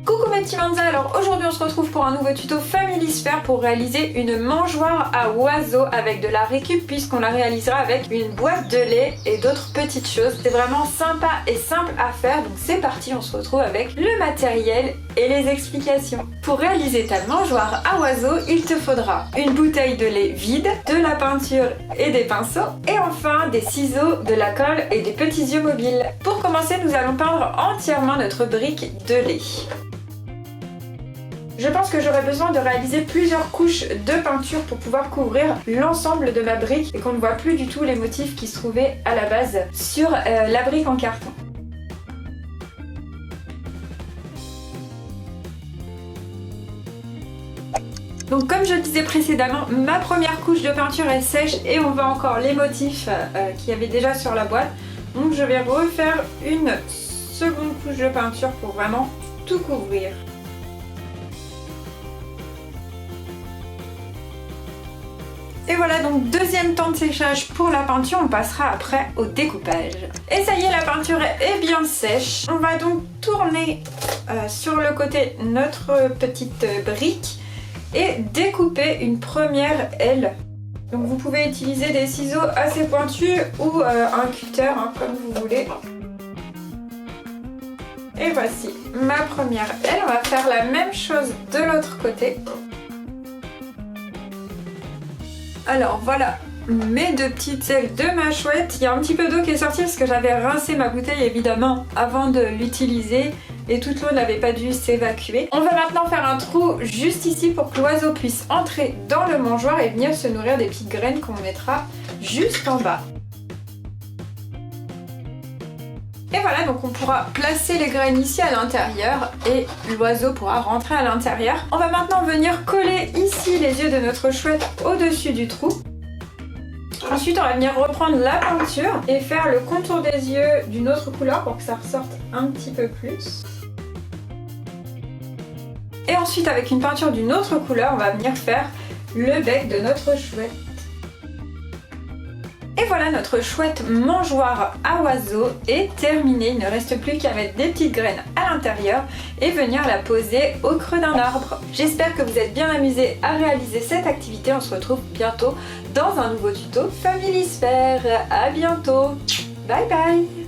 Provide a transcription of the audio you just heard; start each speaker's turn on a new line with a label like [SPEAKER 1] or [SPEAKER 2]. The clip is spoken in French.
[SPEAKER 1] Coucou mes petits manzas, alors aujourd'hui on se retrouve pour un nouveau tuto Family Sphere pour réaliser une mangeoire à oiseaux avec de la récup puisqu'on la réalisera avec une boîte de lait et d'autres petites choses. C'est vraiment sympa et simple à faire, donc c'est parti, on se retrouve avec le matériel et les explications. Pour réaliser ta mangeoire à oiseaux, il te faudra une bouteille de lait vide, de la peinture et des pinceaux, et enfin des ciseaux, de la colle et des petits yeux mobiles. Pour commencer, nous allons peindre entièrement notre brique de lait. Je pense que j'aurai besoin de réaliser plusieurs couches de peinture pour pouvoir couvrir l'ensemble de ma brique et qu'on ne voit plus du tout les motifs qui se trouvaient à la base sur la brique en carton. Donc comme je le disais précédemment, ma première couche de peinture est sèche et on voit encore les motifs qu'il y avait déjà sur la boîte. Donc je vais refaire une seconde couche de peinture pour vraiment tout couvrir. Et voilà, donc deuxième temps de séchage pour la peinture, on passera après au découpage. Et ça y est, la peinture est bien sèche. On va donc tourner sur le côté notre petite brique et découper une première aile. Donc vous pouvez utiliser des ciseaux assez pointus ou un cutter, comme vous voulez. Et voici ma première aile. On va faire la même chose de l'autre côté. Alors voilà mes deux petites ailes de ma chouette. Il y a un petit peu d'eau qui est sortie parce que j'avais rincé ma bouteille évidemment avant de l'utiliser et toute l'eau n'avait pas dû s'évacuer. On va maintenant faire un trou juste ici pour que l'oiseau puisse entrer dans le mangeoire et venir se nourrir des petites graines qu'on mettra juste en bas. Et voilà, donc on pourra placer les graines ici à l'intérieur et l'oiseau pourra rentrer à l'intérieur. On va maintenant venir coller ici les yeux de notre chouette au-dessus du trou. Ensuite, on va venir reprendre la peinture et faire le contour des yeux d'une autre couleur pour que ça ressorte un petit peu plus. Et ensuite, avec une peinture d'une autre couleur, on va venir faire le bec de notre chouette. Et voilà, notre chouette mangeoire à oiseaux est terminée. Il ne reste plus qu'à mettre des petites graines à l'intérieur et venir la poser au creux d'un arbre. J'espère que vous êtes bien amusés à réaliser cette activité. On se retrouve bientôt dans un nouveau tuto Family Sphere. À bientôt. Bye bye.